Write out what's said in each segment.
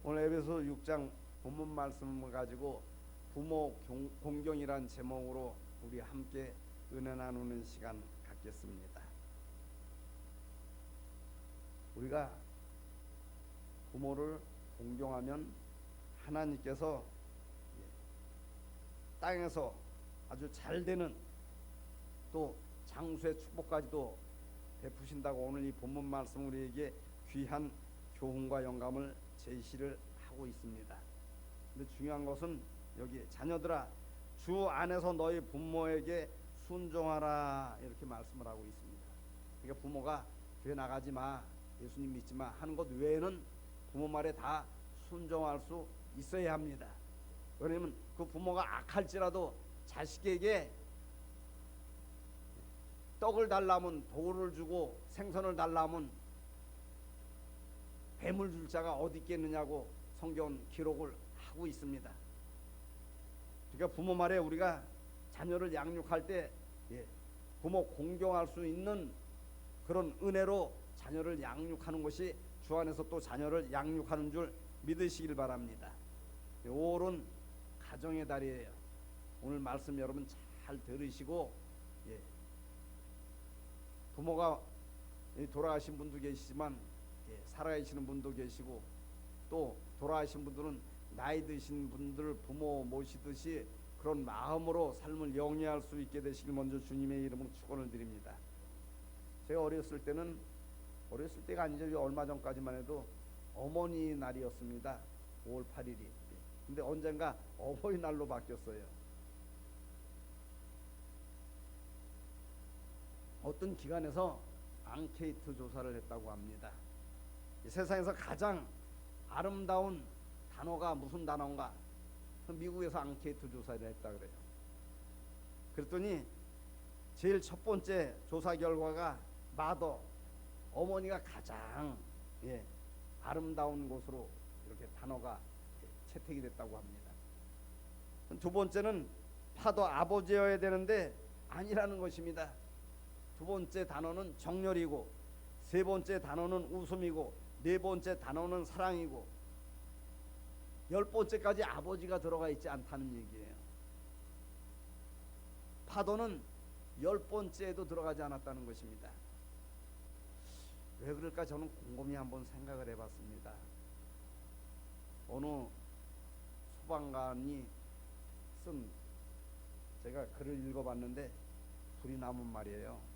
오늘 에베소 6장 본문 말씀을 가지고 부모 공경이란 제목으로 우리 함께 은혜 나누는 시간 갖겠습니다. 우리가 부모를 공경하면 하나님께서 땅에서 아주 잘 되는 또 장수의 축복까지도 베푸신다고 오늘 이 본문 말씀 우리에게 귀한 교훈과 영감을 제시를 하고 있습니다. 근데 중요한 것은 여기 자녀들아 주 안에서 너희 부모에게 순종하라 이렇게 말씀을 하고 있습니다. 그러니까 부모가 교회 나가지 마, 예수님 믿지 마 하는 것 외에는 부모 말에 다 순종할 수 있어야 합니다. 왜냐하면 그 부모가 악할지라도 자식에게 떡을 달라면 돌을 주고 생선을 달라면 뱀을 줄 자가 어디 있겠느냐고 성경은 기록을 하고 있습니다. 그러니까 부모 말에 우리가 자녀를 양육할 때 부모 공경할 수 있는 그런 은혜로 자녀를 양육하는 것이 주 안에서 또 자녀를 양육하는 줄 믿으시길 바랍니다. 5월은 가정의 달이에요. 오늘 말씀 여러분 잘 들으시고 부모가 돌아가신 분도 계시지만 살아계시는 분도 계시고 또 돌아가신 분들은 나이 드신 분들 부모 모시듯이 그런 마음으로 삶을 영위할 수 있게 되시길 먼저 주님의 이름으로 축원을 드립니다. 제가 어렸을 때가 아니죠. 얼마 전까지만 해도 어머니 날이었습니다. 5월 8일이. 근데 언젠가 어버이날로 바뀌었어요. 어떤 기관에서 앙케이트 조사를 했다고 합니다. 이 세상에서 가장 아름다운 단어가 무슨 단어인가? 미국에서 앙케이트 조사를 했다 그래요. 그랬더니 제일 첫 번째 조사 결과가 마더, 어머니가 가장 아름다운 곳으로 이렇게 단어가 채택이 됐다고 합니다. 두 번째는 파더, 아버지여야 되는데 아니라는 것입니다. 두 번째 단어는 정열이고 세 번째 단어는 웃음이고 네 번째 단어는 사랑이고 10번째까지 아버지가 들어가 있지 않다는 얘기예요. 파도는 10번째에도 들어가지 않았다는 것입니다. 왜 그럴까 저는 곰곰이 한번 생각을 해봤습니다. 어느 소방관이 쓴 제가 글을 읽어봤는데 불이 나면 말이에요.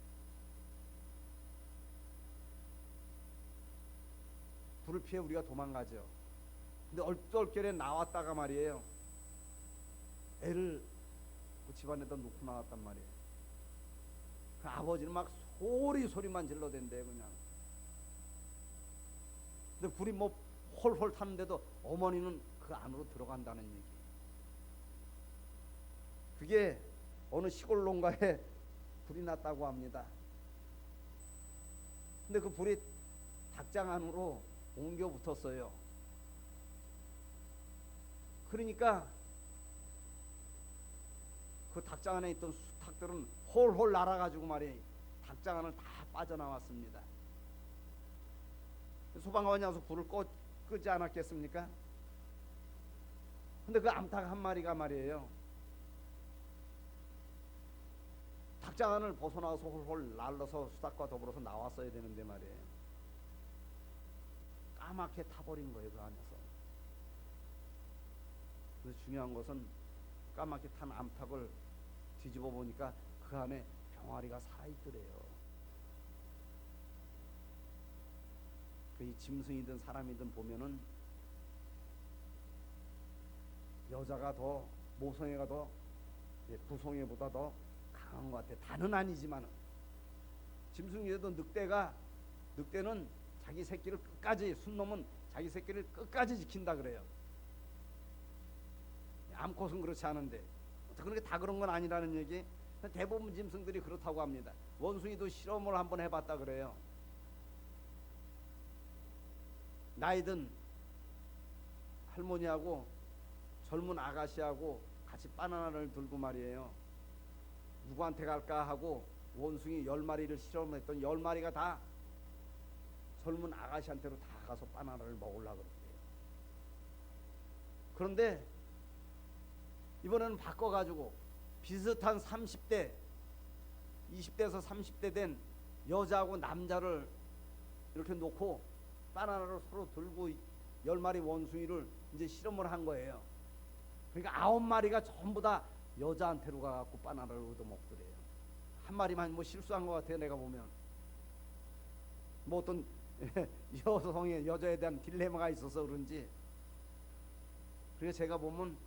불을 피해 우리가 도망가죠. 근데 얼떨결에 나왔다가 말이에요. 애를 그 집안에다 놓고 나왔단 말이에요. 그 아버지는 막 소리만 질러댄대요 그냥. 근데 불이 뭐 홀홀 탔는데도 어머니는 그 안으로 들어간다는 얘기. 그게 어느 시골 농가에 불이 났다고 합니다. 근데 그 불이 닭장 안으로 옮겨 붙었어요. 그러니까 그 닭장 안에 있던 닭들은 홀홀 날아가지고 말이에요. 닭장 안을 다 빠져나왔습니다. 소방관이 와서 불을 끄지 않았겠습니까? 근데 그 암탉 한 마리가 말이에요. 닭장 안을 벗어나서 홀홀 날라서 수탉과 더불어서 나왔어야 되는데 말이에요. 까맣게 타버린 거예요 그 안에서. 그래서 중요한 것은 까맣게 탄 암탉을 뒤집어 보니까 그 안에 병아리가 살아있더래요. 이 짐승이든 사람이든 보면은 여자가 더 모성애가 더 부성애보다 더 강한 것 같아. 다는 아니지만은 짐승이라도 늑대는 자기 새끼를 끝까지, 순놈은 자기 새끼를 끝까지 지킨다 그래요. 암컷은 그렇지 않은데 그렇게 다 그런 건 아니라는 얘기. 대부분 짐승들이 그렇다고 합니다. 원숭이도 실험을 한번 해봤다 그래요. 나이든 할머니하고 젊은 아가씨하고 같이 바나나를 들고 말이에요. 누구한테 갈까 하고 원숭이 10마리를 실험했던 10마리가 다 젊은 아가씨한테로 다 가서 바나나를 먹으려고 그랬대요. 그런데 이번에는 바꿔가지고 비슷한 30대 20대에서 30대 된 여자하고 남자를 이렇게 놓고 바나나를 서로 들고 10마리 원숭이를 이제 실험을 한 거예요. 그러니까 9마리가 전부 다 여자한테로 가갖고 바나나를 얻어먹더래요. 한 마리만 뭐 실수한 것 같아요. 내가 보면 뭐 어떤 여자에 대한 딜레마가 있어서 그런지. 그래서 제가 보면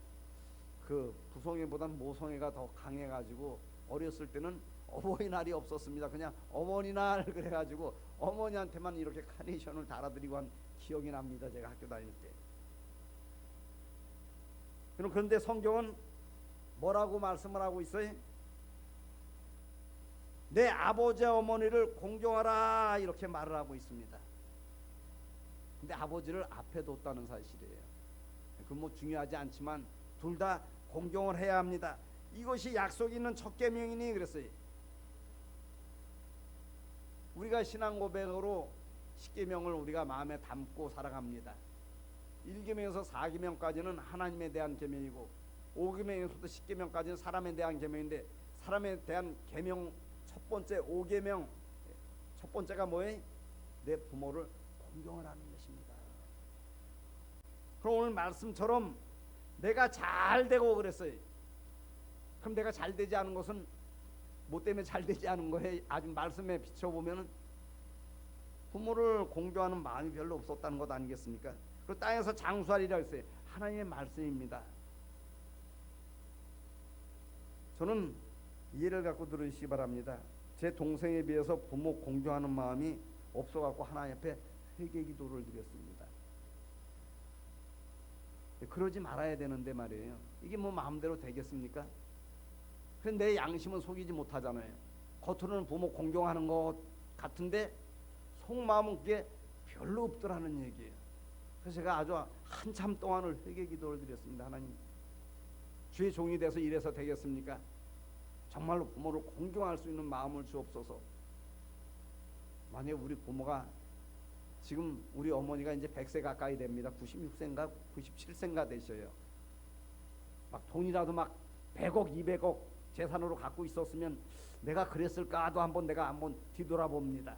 그 부송이보단 모송이가 더 강해가지고 어렸을 때는 어버이날이 없었습니다. 그냥 어머니날 그래가지고 어머니한테만 이렇게 카네이션을 달아드리고 한 기억이 납니다. 제가 학교 다닐 때. 그런데 성경은 뭐라고 말씀을 하고 있어요? 내 아버지 어머니를 공경하라 이렇게 말을 하고 있습니다. 근데 아버지를 앞에 뒀다는 사실이에요. 그건 뭐 중요하지 않지만 둘 다 공경을 해야 합니다. 이것이 약속이 있는 첫 계명이니 그랬어요. 우리가 신앙 고백으로 10계명을 우리가 마음에 담고 살아갑니다. 1계명에서 4계명까지는 하나님에 대한 계명이고 5계명에서부터 10계명까지는 사람에 대한 계명인데 사람에 대한 계명 첫 번째 5계명 첫 번째가 뭐예요? 내 부모를 공경을 하는 것입니다. 그럼 오늘 말씀처럼 내가 잘 되고 그랬어요. 그럼 내가 잘 되지 않은 것은 뭐 때문에 잘 되지 않은 거예요? 아주 말씀에 비춰보면 부모를 공경하는 마음이 별로 없었다는 것 아니겠습니까? 그 땅에서 장수하리라 했어요. 하나님의 말씀입니다. 저는 이해를 갖고 들으시기 바랍니다. 제 동생에 비해서 부모 공경하는 마음이 없어갖고 하나님 앞에 회개 기도를 드렸습니다. 그러지 말아야 되는데 말이에요. 이게 뭐 마음대로 되겠습니까? 그런데 내 양심은 속이지 못하잖아요. 겉으로는 부모 공경하는 것 같은데 속마음은 그게 별로 없더라는 얘기예요. 그래서 제가 아주 한참 동안을 회개 기도를 드렸습니다. 하나님, 주의 종이 돼서 이래서 되겠습니까? 정말로 부모를 공경할 수 있는 마음을 주옵소서. 만약에 우리 부모가 지금 우리 어머니가 이제 100세 가까이 됩니다. 96세인가 97세인가 되셔요. 막 돈이라도 막 100억 200억 재산으로 갖고 있었으면 내가 그랬을까도 내가 한번 뒤돌아봅니다.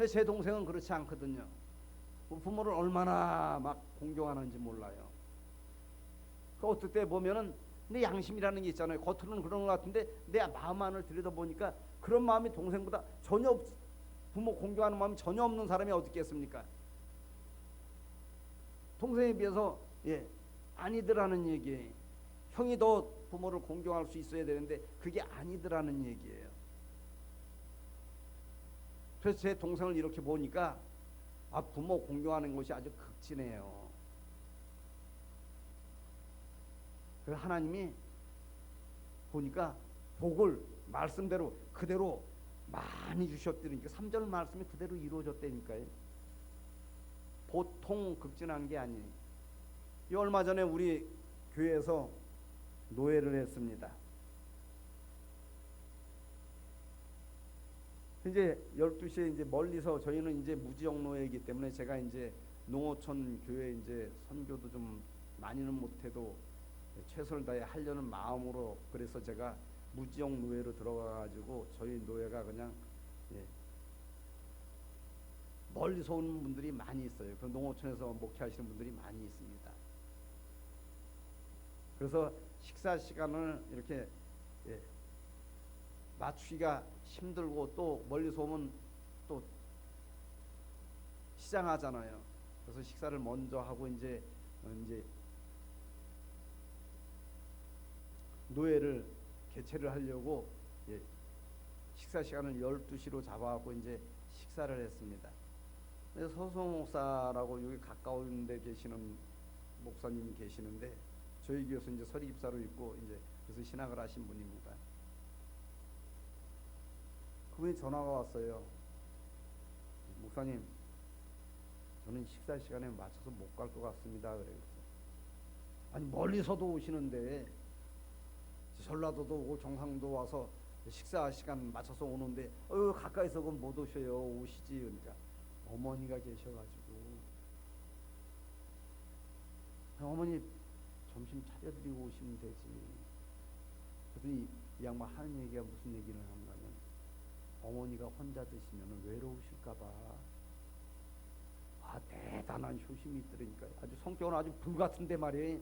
제 동생은 그렇지 않거든요. 부모를 얼마나 막 공경하는지 몰라요. 그 어떨 때 보면은 내 양심이라는 게 있잖아요. 겉으로는 그런 것 같은데 내 마음 안을 들여다보니까 그런 마음이 동생보다 전혀 부모 공경하는 마음이 전혀 없는 사람이 어디 있겠습니까? 동생에 비해서 아니더라는 얘기예요. 형이 더 부모를 공경할 수 있어야 되는데 그게 아니더라는 얘기예요. 그래서 제 동생을 이렇게 보니까 부모 공경하는 것이 아주 극진해요. 그래서 하나님이 보니까 복을 말씀대로 그대로 많이 주셨다니까 3절 말씀이 그대로 이루어졌다니까요. 보통 극진한 게 아니에요. 이 얼마 전에 우리 교회에서 노회를 했습니다. 이제 12시에 이제 멀리서 저희는 이제 무지역 노회이기 때문에 제가 이제 농어촌 교회 이제 선교도 좀 많이는 못해도 최선을 다해 하려는 마음으로 그래서 제가 무지역 노회로 들어가가지고 저희 노회가 그냥 멀리서 오는 분들이 많이 있어요. 그 농어촌에서 목회하시는 분들이 많이 있습니다. 그래서 식사 시간을 이렇게 맞추기가 힘들고 또 멀리서 오면 또 시장하잖아요. 그래서 식사를 먼저 하고 이제 노예를 개최를 하려고 식사 시간을 12시로 잡아갖고 이제 식사를 했습니다. 서소 목사라고 여기 가까운 데 계시는 목사님이 계시는데 저희 교회에서 이제 서리집사로 있고 이제 그래서 신학을 하신 분입니다. 그분이 전화가 왔어요. 목사님, 저는 식사 시간에 맞춰서 못 갈 것 같습니다. 그래서 아니 멀리서도 오시는데 전라도도 오고 경상도 와서 식사 시간 맞춰서 오는데 가까이서 그럼 못 오셔요. 오시지. 그러니까 어머니가 계셔가지고 어머니 점심 차려드리고 오시면 되지. 그랬더니 이 양반 하는 얘기가 무슨 얘기를 하는가 하면 어머니가 혼자 드시면 외로우실까봐 대단한 효심이 있더라니까요. 아주 성격은 아주 불같은데 말이에요.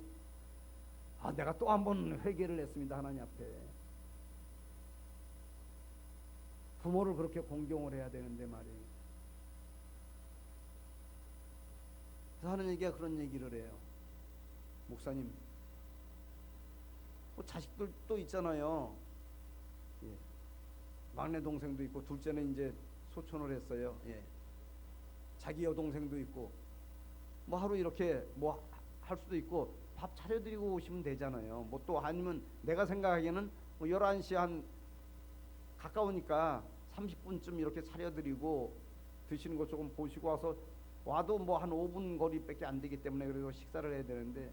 내가 또 한 번 회개를 했습니다. 하나님 앞에. 부모를 그렇게 공경을 해야 되는데 말이에요. 그래서 하는 얘기가 그런 얘기를 해요. 목사님, 자식들도 있잖아요. 예. 막내 동생도 있고 둘째는 이제 소촌을 했어요. 예. 자기 여동생도 있고 하루 이렇게 할 수도 있고 밥 차려드리고 오시면 되잖아요. 또 아니면 내가 생각하기에는 11시 한 가까우니까 30분쯤 이렇게 차려드리고 드시는 거 조금 보시고 와도 한 5분 거리밖에 안 되기 때문에 그래서 식사를 해야 되는데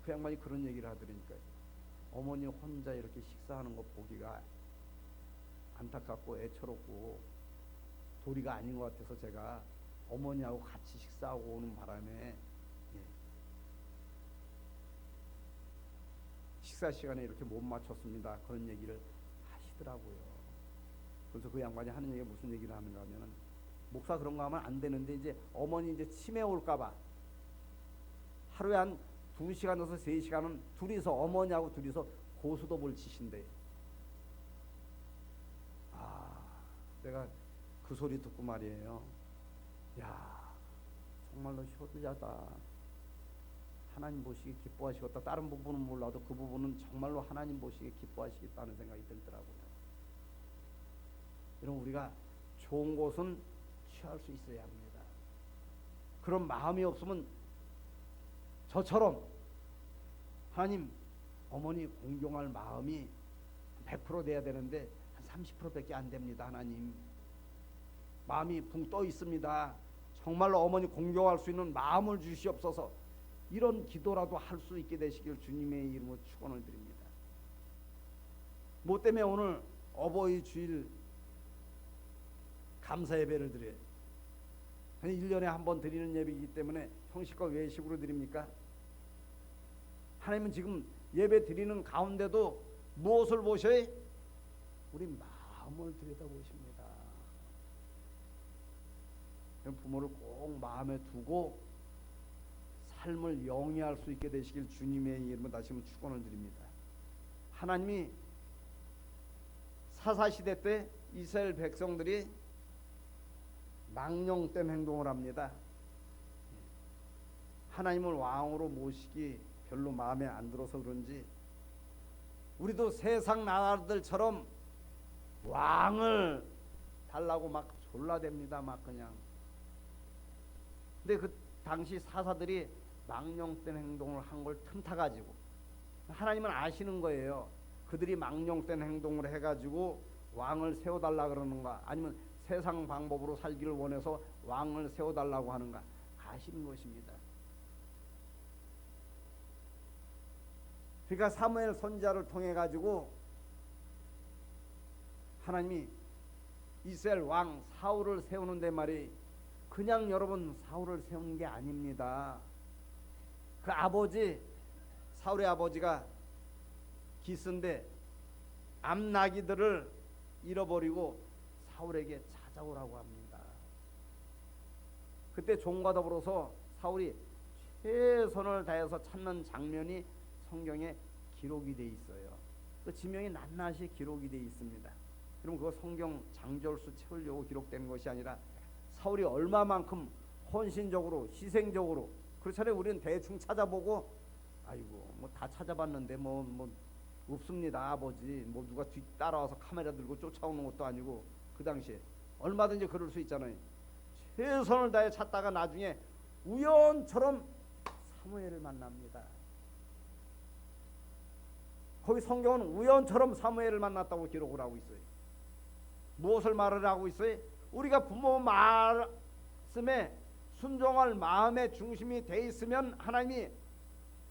그 양반이 그런 얘기를 하더라니까요. 어머니 혼자 이렇게 식사하는 거 보기가 안타깝고 애처롭고 도리가 아닌 것 같아서 제가 어머니하고 같이 식사하고 오는 바람에 식사 시간에 이렇게 못 맞췄습니다. 그런 얘기를 하시더라고요. 그래서 그 양반이 하는 얘기가 무슨 얘기를 하는가 하면은 목사 그런 거 하면 안 되는데 이제 어머니 이제 치매 올까봐 하루에 한 2시간에서 3시간은 어머니하고 둘이서 고스톱을 치신대요. 내가 그 소리 듣고 말이에요. 야, 정말로 효자다. 하나님 보시기 기뻐하시겠다. 다른 부분은 몰라도 그 부분은 정말로 하나님 보시기 기뻐하시겠다는 생각이 들더라고요. 여러분, 우리가 좋은 곳은 취할 수 있어야 합니다. 그런 마음이 없으면 저처럼 하나님 어머니 공경할 마음이 100% 돼야 되는데 한 30%밖에 안 됩니다. 하나님 마음이 붕 떠 있습니다. 정말로 어머니 공경할 수 있는 마음을 주시옵소서. 이런 기도라도 할 수 있게 되시길 주님의 이름으로 축원을 드립니다. 뭐 때문에 오늘 어버이 주일 감사 예배를 드려요? 1년에 한 번 드리는 예배이기 때문에 형식과 외식으로 드립니까? 하나님은 지금 예배 드리는 가운데도 무엇을 보셔요? 우리 마음을 들여다보십니다. 부모를 꼭 마음에 두고 삶을 영위할 수 있게 되시길 주님의 이름으로 다시 한번 축원을 드립니다. 하나님이 사사시대 때 이스라엘 백성들이 망령된 행동을 합니다. 하나님을 왕으로 모시기 별로 마음에 안 들어서 그런지 우리도 세상 나라들처럼 왕을 달라고 막 졸라댑니다. 막 그냥. 근데 그 당시 사사들이 망령된 행동을 한 걸 틈타가지고 하나님은 아시는 거예요. 그들이 망령된 행동을 해가지고 왕을 세워달라 그러는가 아니면 세상 방법으로 살기를 원해서 왕을 세워달라고 하는가 아시는 것입니다. 그러니까 사무엘 선지자를 통해 가지고 하나님이 이스라엘 왕 사울을 세우는데 말이 그냥 여러분 사울을 세우는 게 아닙니다. 그 아버지 사울의 아버지가 기스인데 암나기들을 잃어버리고 사울에게 찾아오라고 합니다. 그때 종과 더불어서 사울이 최선을 다해서 찾는 장면이 성경에 기록이 돼 있어요. 그 지명이 낱낱이 기록이 돼 있습니다. 그럼 그거 성경 장절수 채우려고 기록된 것이 아니라 사울이 얼마만큼 헌신적으로 희생적으로 그렇잖아요. 우리는 대충 찾아보고 아이고 뭐 다 찾아봤는데 뭐 없습니다 아버지 뭐 누가 뒤 따라와서 카메라 들고 쫓아오는 것도 아니고 그 당시에 얼마든지 그럴 수 있잖아요. 최선을 다해 찾다가 나중에 우연처럼 사무엘을 만납니다. 거기 성경은 우연처럼 사무엘을 만났다고 기록을 하고 있어요. 무엇을 말을 하고 있어요? 우리가 부모 말씀에 순종할 마음의 중심이 돼 있으면 하나님이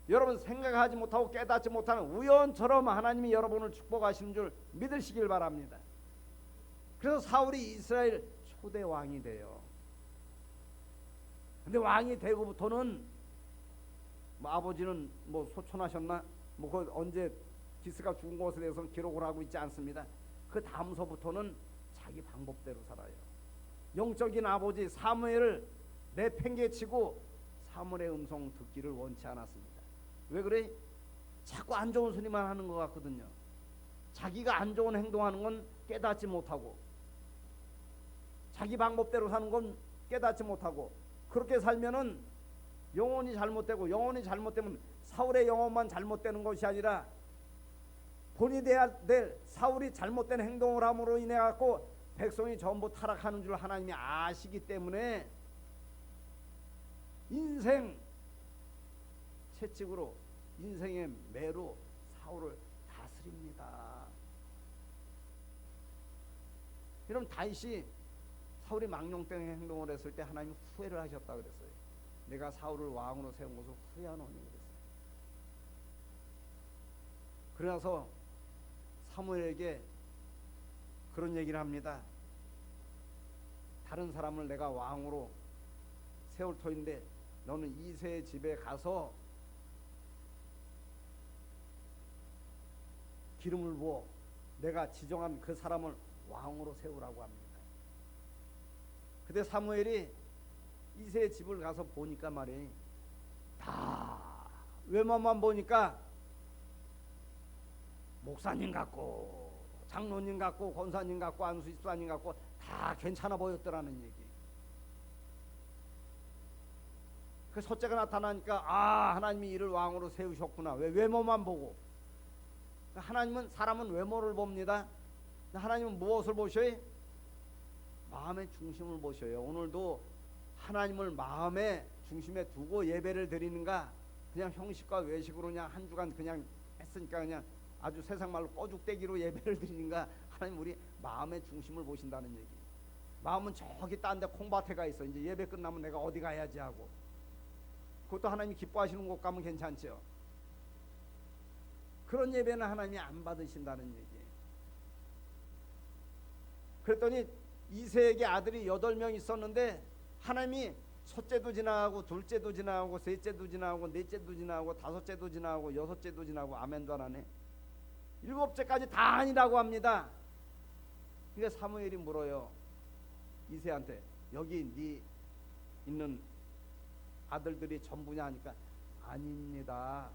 여러분 생각하지 못하고 깨닫지 못하는 우연처럼 하나님이 여러분을 축복하시는 줄 믿으시길 바랍니다. 그래서 사울이 이스라엘 초대 왕이 돼요. 근데 왕이 되고부터는 뭐 아버지는 뭐 소천하셨나? 뭐 그 언제 기스가 죽은 것에 대해서는 기록을 하고 있지 않습니다. 그 다음서부터는 자기 방법대로 살아요. 영적인 아버지 사무엘을 내팽개치고 사무엘의 음성 듣기를 원치 않았습니다. 왜 그래? 자꾸 안 좋은 소리만 하는 것 같거든요. 자기가 안 좋은 행동하는 건 깨닫지 못하고, 자기 방법대로 사는 건 깨닫지 못하고, 그렇게 살면은 영혼이 잘못되고, 영혼이 잘못되면 사울의 영혼만 잘못되는 것이 아니라 본이 돼야 될 사울이 잘못된 행동을 함으로 인해 갖고 백성이 전부 타락하는 줄 하나님이 아시기 때문에 인생 채찍으로, 인생의 매로 사울을 다스립니다. 그럼 다윗이 사울이 망령된 행동을 했을 때 하나님이 후회를 하셨다 그랬어요. 내가 사울을 왕으로 세운 것을 후회하노니 그랬어요. 그래서 사무엘에게 그런 얘기를 합니다. 다른 사람을 내가 왕으로 세울 터인데 너는 이새의 집에 가서 기름을 부어 내가 지정한 그 사람을 왕으로 세우라고 합니다. 그때 사무엘이 이새의 집을 가서 보니까 말이에요, 다 외모만 보니까 목사님 같고 장로님 같고 권사님 같고 안수집사님 같고 다 괜찮아 보였더라는 얘기. 그 첫째가 나타나니까 아, 하나님이 이를 왕으로 세우셨구나. 왜? 외모만 보고. 하나님은, 사람은 외모를 봅니다. 하나님은 무엇을 보셔요? 마음의 중심을 보셔요. 오늘도 하나님을 마음의 중심에 두고 예배를 드리는가, 그냥 형식과 외식으로 그냥 한 주간 그냥 했으니까 그냥 아주 세상 말로 꼬죽대기로 예배를 드리는가, 하나님 우리 마음의 중심을 보신다는 얘기. 마음은 저기 딴 데 콩밭에 가 있어. 이제 예배 끝나면 내가 어디 가야지 하고. 그것도 하나님이 기뻐하시는 곳 가면 괜찮죠. 그런 예배는 하나님이 안 받으신다는 얘기예요. 그랬더니 이새에게 아들이 8명 있었는데 하나님이 첫째도 지나가고 둘째도 지나가고 셋째도 지나가고 넷째도 지나가고 다섯째도 지나가고 여섯째도 지나가고 아멘도 안 하네. 7째까지 다 아니라고 합니다. 그러니까 사무엘이 물어요, 이새한테. 여기 네 있는 아들들이 전부냐 하니까 아닙니다.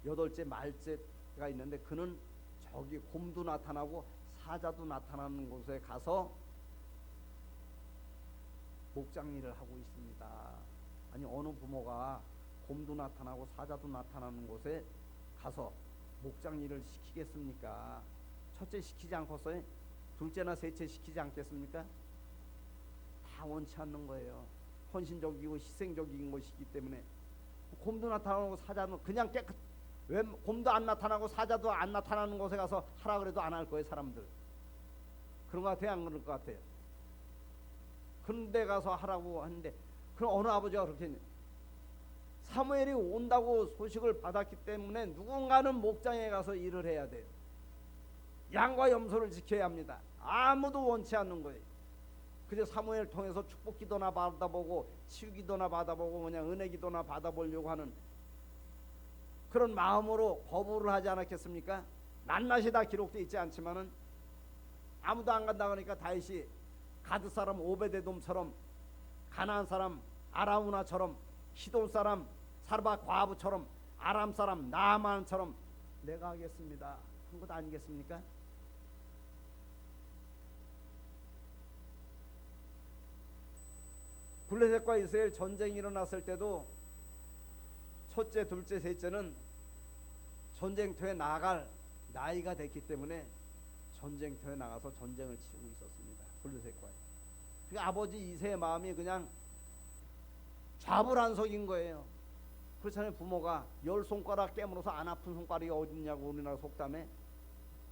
8째 말째가 있는데 그는 저기 곰도 나타나고 사자도 나타나는 곳에 가서 목장 일을 하고 있습니다. 아니, 어느 부모가 곰도 나타나고 사자도 나타나는 곳에 가서 목장 일을 시키겠습니까? 첫째 시키지 않고서 둘째나 셋째 시키지 않겠습니까? 다 원치 않는 거예요. 헌신적이고 희생적인 것이기 때문에. 곰도 나타나고 사자도 그냥 깨끗, 왜 곰도 안 나타나고 사자도 안 나타나는 곳에 가서 하라 그래도 안 할 거예요, 사람들. 그런 것 같아요, 안 그럴 것 같아요? 그런 데 가서 하라고 하는데, 그럼 어느 아버지가 그렇게 했냐? 사무엘이 온다고 소식을 받았기 때문에 누군가는 목장에 가서 일을 해야 돼요. 양과 염소를 지켜야 합니다. 아무도 원치 않는 거예요. 그저 사무엘 통해서 축복기도나 받아보고 치유기도나 받아보고 그냥 은혜기도나 받아보려고 하는 그런 마음으로 거부를 하지 않았겠습니까? 낱낱이 다 기록되어 있지 않지만은 아무도 안 간다 그러니까 다윗이 가드 사람 오베데돔처럼, 가나안 사람 아라우나처럼, 시돈 사람 사르밧 과부처럼, 아람 사람 나아만처럼 내가 하겠습니다 한 것 아니겠습니까? 블레셋과 이스라엘 전쟁이 일어났을 때도 첫째, 둘째, 셋째는 전쟁터에 나갈 나이가 됐기 때문에 전쟁터에 나가서 전쟁을 치르고 있었습니다. 블레셋과에. 그 아버지 이새의 마음이 그냥 좌불안석인 거예요. 그렇잖아요. 부모가 10손가락 깨물어서 안 아픈 손가락이 어딨냐고 우리나라 속담에.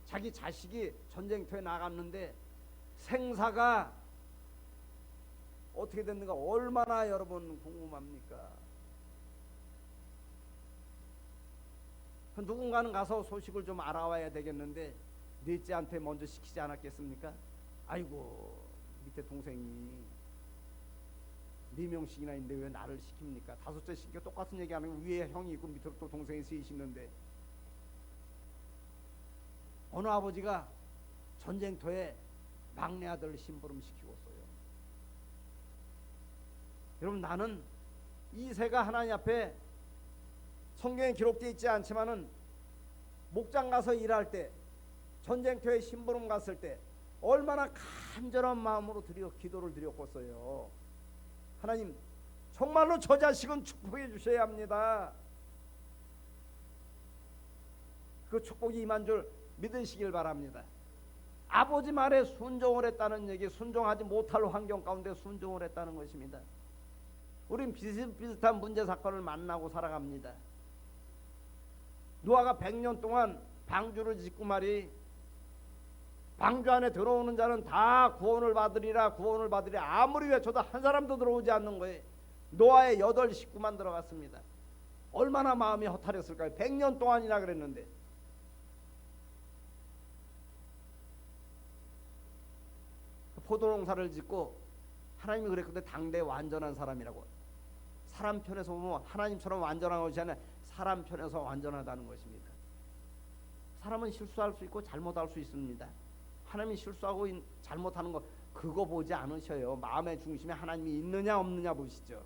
자기 자식이 전쟁터에 나갔는데 생사가 어떻게 됐는가 얼마나 여러분 궁금합니까? 누군가는 가서 소식을 좀 알아와야 되겠는데 넷째한테 먼저 시키지 않았겠습니까? 아이고, 밑에 동생이 4명씩이나 있는데 왜 나를 시킵니까? 5째 시켜 똑같은 얘기하는 거. 위에 형이 있고 밑으로 또 동생이 셋이 있는데 어느 아버지가 전쟁터에 막내 아들 심부름 시키고 있어요. 여러분, 나는 이세가 하나님 앞에 성경에 기록되어 있지 않지만은 목장 가서 일할 때, 전쟁터에 심부름 갔을 때 얼마나 간절한 마음으로 기도를 드렸겠어요. 하나님, 정말로 저 자식은 축복해 주셔야 합니다. 그 축복이 임한 줄 믿으시길 바랍니다. 아버지 말에 순종을 했다는 얘기, 순종하지 못할 환경 가운데 순종을 했다는 것입니다. 우린 비슷비슷한 문제 사건을 만나고 살아갑니다. 노아가 100년 동안 방주를 짓고 말이, 방주 안에 들어오는 자는 다 구원을 받으리라, 구원을 받으리라. 아무리 외쳐도 한 사람도 들어오지 않는 거예요. 노아의 8 식구만 들어갔습니다. 얼마나 마음이 허탈했을까요? 100년 동안이나 그랬는데. 포도농사를 짓고 하나님이 그랬거든요. 당대 완전한 사람이라고. 사람 편에서 보면 하나님처럼 완전한 것이 아니라 사람 편에서 완전하다는 것입니다. 사람은 실수할 수 있고 잘못할 수 있습니다. 하나님이 실수하고 잘못하는 거 그거 보지 않으셔요. 마음의 중심에 하나님이 있느냐 없느냐 보시죠.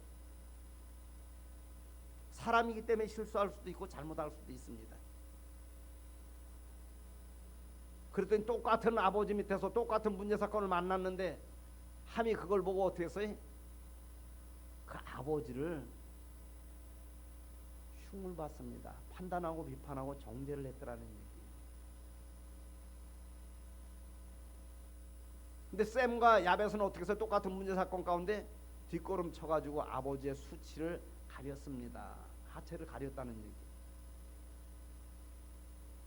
사람이기 때문에 실수할 수도 있고 잘못할 수도 있습니다. 그랬더니 똑같은 아버지 밑에서 똑같은 문제 사건을 만났는데 함이 그걸 보고 어떻게 했어요? 그 아버지를 흉을 봤습니다. 판단하고 비판하고 정죄를 했더라는 얘기. 근데 셈과 야벳은 어떻게 해서 똑같은 문제 사건 가운데 뒷걸음 쳐가지고 아버지의 수치를 가렸습니다. 하체를 가렸다는 얘기.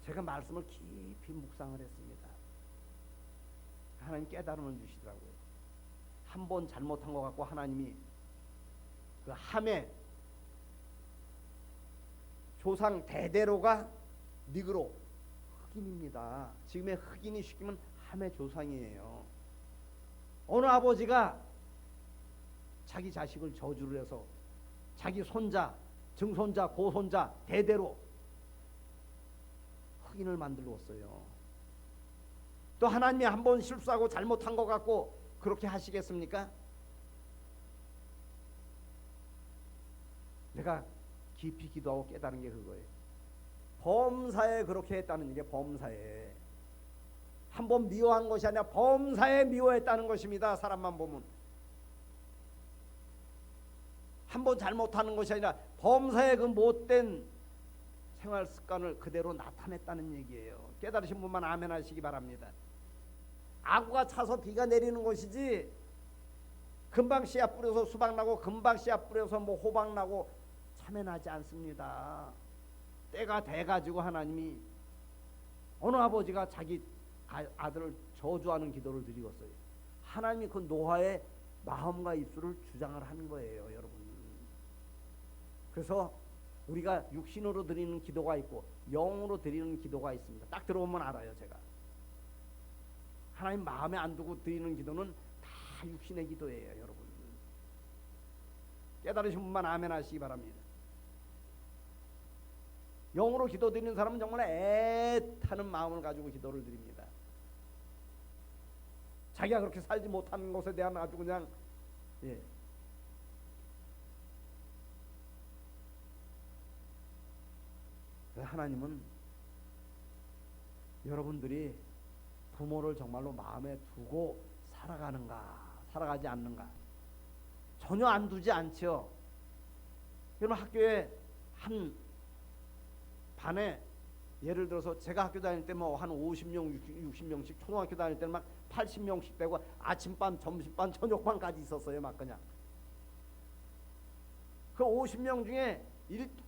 제가 말씀을 깊이 묵상을 했습니다. 하나님 깨달음을 주시더라고요. 한 번 잘못한 것 같고 하나님이 그 함의 조상 대대로가 니그로 흑인입니다. 지금의 흑인이 시키면 함의 조상이에요. 어느 아버지가 자기 자식을 저주를 해서 자기 손자, 증손자, 고손자 대대로 흑인을 만들었어요. 또 하나님이 한 번 실수하고 잘못한 것 같고 그렇게 하시겠습니까? 내가 깊이 기도하고 깨달은 게 그거예요. 범사에 그렇게 했다는 게, 범사에 한 번 미워한 것이 아니라 범사에 미워했다는 것입니다. 사람만 보면 한 번 잘못하는 것이 아니라 범사에 그 못된 생활 습관을 그대로 나타냈다는 얘기예요. 깨달으신 분만 아멘 하시기 바랍니다. 아구가 차서 비가 내리는 것이지 금방 씨앗 뿌려서 수박 나고 금방 씨앗 뿌려서 뭐 호박 나고 참외 나지 않습니다. 때가 돼가지고 하나님이, 어느 아버지가 자기 아들을 저주하는 기도를 드리겠어요. 하나님이 그 노아의 마음과 입술을 주장을 하는 거예요, 여러분. 그래서 우리가 육신으로 드리는 기도가 있고 영으로 드리는 기도가 있습니다. 딱 들어보면 알아요. 제가 하나님 마음에 안 두고 드리는 기도는 다 육신의 기도예요, 여러분. 깨달으신 분만 아멘 하시기 바랍니다. 영으로 기도 드리는 사람은 정말 애타는 마음을 가지고 기도를 드립니다. 자기가 그렇게 살지 못하는 것에 대한 아주 그냥 하나님은 여러분들이 부모를 정말로 마음에 두고 살아가는가, 살아가지 않는가, 전혀 안 두지 않죠. 여러분, 학교에 한 반에 예를 들어서 제가 학교 다닐 때 뭐 한 50명, 60명씩, 초등학교 다닐 때는 막 80명씩 되고 아침반, 점심반, 저녁반까지 있었어요. 막 그냥 그 50명 중에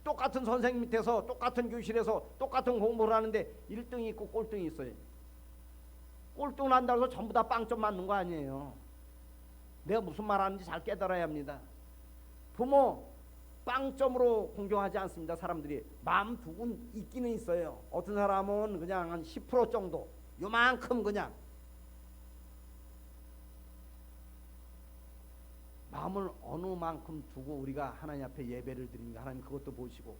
똑같은 선생님 밑에서 똑같은 교실에서 똑같은 공부를 하는데 1등이 있고 꼴등이 있어요. 꼴등 난다고 해서 전부 다 빵점 맞는 거 아니에요. 내가 무슨 말 하는지 잘 깨달아야 합니다. 부모 빵점으로 공경하지 않습니다. 사람들이 마음 두고 있기는 있어요. 어떤 사람은 그냥 한 10% 정도, 요만큼 그냥 마음을 어느 만큼 두고 우리가 하나님 앞에 예배를 드리는가, 하나님 그것도 보시고,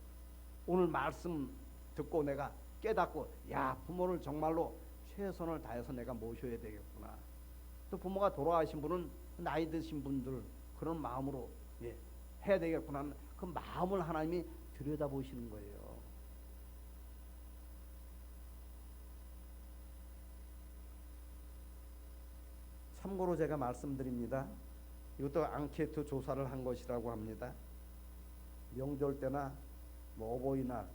오늘 말씀 듣고 내가 깨닫고, 야, 부모를 정말로 최선을 다해서 내가 모셔야 되겠구나. 또 부모가 돌아가신 분은 나이 드신 분들 그런 마음으로 해야 되겠구나. 그 마음을 하나님이 들여다보시는 거예요. 참고로 제가 말씀드립니다. 이것도 앙케이트 조사를 한 것이라고 합니다. 명절 때나 뭐 어버이날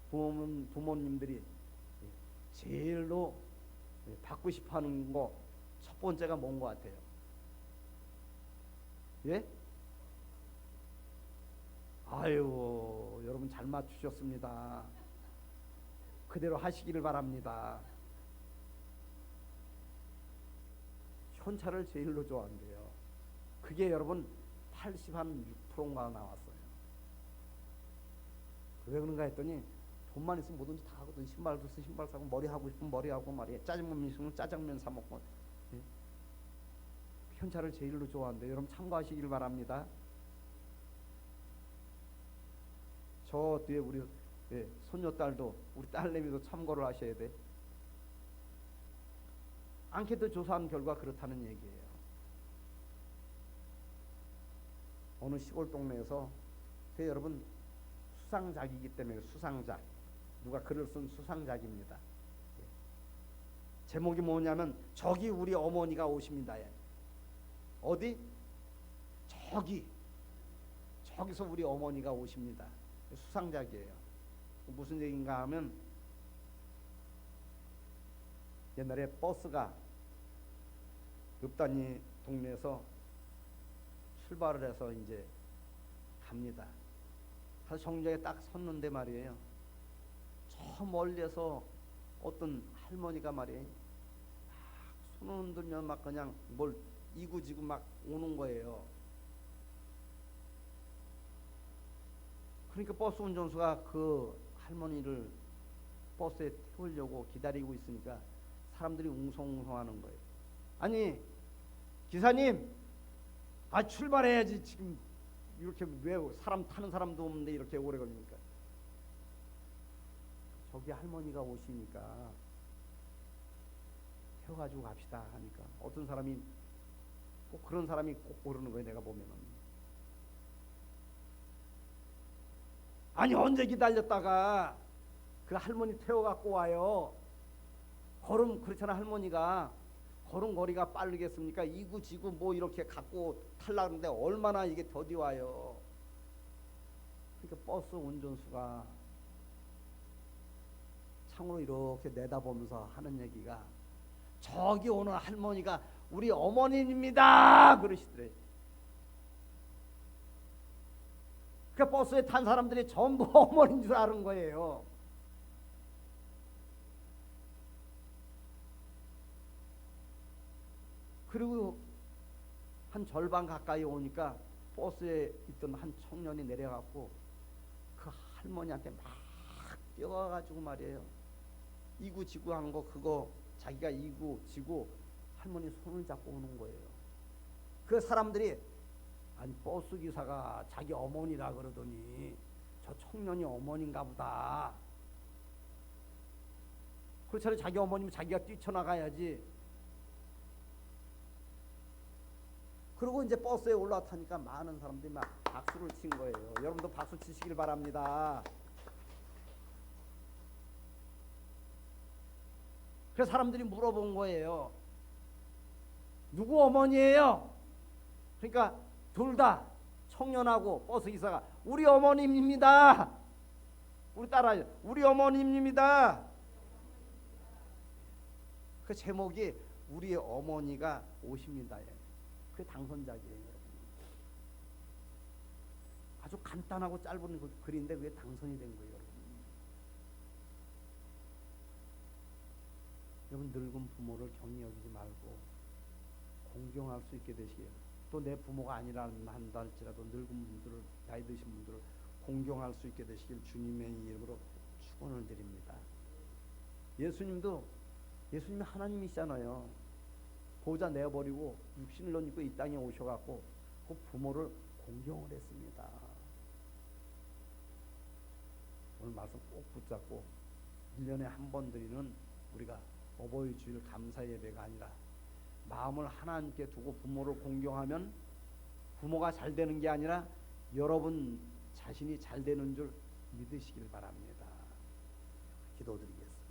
부모님들이 제일로 받고 싶어하는 거 첫 번째가 뭔 것 같아요? 예? 아유, 여러분 잘 맞추셨습니다. 그대로 하시기를 바랍니다. 현찰을 제일로 좋아한대요. 그게 여러분 86%인가 나왔어요. 왜 그런가 했더니 돈만 있으면 뭐든지 다 하거든. 신발도 쓰 신발 사고, 머리 하고 싶으면 머리 하고 말이에요. 짜장면 있으면 짜장면 사 먹고. 현찰을 제일로 좋아한대요. 여러분 참고하시길 바랍니다. 저 뒤에 우리 손녀딸도, 우리 딸내미도 참고를 하셔야 돼. 앙케이트 조사한 결과 그렇다는 얘기예요. 어느 시골 동네에서 여러분 수상작이기 때문에, 수상작, 누가 글을 쓴 수상작입니다. 제목이 뭐냐면 저기 우리 어머니가 오십니다. 어디? 저기서 우리 어머니가 오십니다. 수상작이에요. 무슨 얘기인가 하면, 옛날에 버스가 읍단위 동네에서 출발을 해서 이제 갑니다. 그래서 정류장에 딱 섰는데 말이에요, 저 멀리에서 어떤 할머니가 말이에요, 막 손을 흔들며 막 그냥 뭘 이구지구 막 오는 거예요. 그러니까 버스 운전수가 그 할머니를 버스에 태우려고 기다리고 있으니까 사람들이 웅성웅성하는 거예요. 아니 기사님, 출발해야지. 지금 이렇게 왜 사람 타는 사람도 없는데 이렇게 오래 걸립니까? 저기 할머니가 오시니까 태워가지고 갑시다 하니까 어떤 사람이, 꼭 그런 사람이 꼭 그러는 거예요. 내가 보면은, 아니 언제 기다렸다가 그 할머니 태워갖고 와요. 걸음, 그렇잖아. 할머니가 걸음거리가 빠르겠습니까? 이구지구 뭐 이렇게 갖고 탈라는데 얼마나 이게 더디 와요. 그러니까 버스 운전수가 창으로 이렇게 내다보면서 하는 얘기가, 저기 오는 할머니가 우리 어머니입니다 그러시더래. 그 버스에 탄 사람들이 전부 어머니인 줄 아는 거예요. 그리고 한 절반 가까이 오니까 버스에 있던 한 청년이 내려갖고 그 할머니한테 막 뛰어가가지고 말이에요, 이구지구 한 거 그거 자기가 이구지구 할머니 손을 잡고 오는 거예요. 그 사람들이, 아니 버스 기사가 자기 어머니라 그러더니 저 청년이 어머니인가 보다. 그렇잖아요. 자기 어머니면 자기가 뛰쳐나가야지. 그리고 이제 버스에 올라타니까 많은 사람들이 막 박수를 친 거예요. 여러분도 박수 치시길 바랍니다. 그래서 사람들이 물어본 거예요. 누구 어머니예요? 그러니까 둘 다, 청년하고 버스 기사가 우리 어머님입니다. 우리 따라하죠. 우리 어머님입니다. 그 제목이 우리 어머니가 오십니다. 그게 당선작이에요. 여러분. 아주 간단하고 짧은 그 글인데 그게 당선이 된 거예요. 여러분 늙은 부모를 경히 여기지 말고 공경할 수 있게 되시길, 또 내 부모가 아니라 한다 할지라도 늙은 분들을, 나이 드신 분들을 공경할 수 있게 되시길 주님의 이름으로 축원을 드립니다. 예수님이 하나님이시잖아요. 보호자 내어버리고 육신을 입고 이 땅에 오셔갖고 그 부모를 공경을 했습니다. 오늘 말씀 꼭 붙잡고 1년에 한 번 드리는 우리가 어버이 주일 감사 예배가 아니라 마음을 하나님께 두고 부모를 공경하면 부모가 잘 되는 게 아니라 여러분 자신이 잘 되는 줄 믿으시길 바랍니다. 기도드리겠습니다.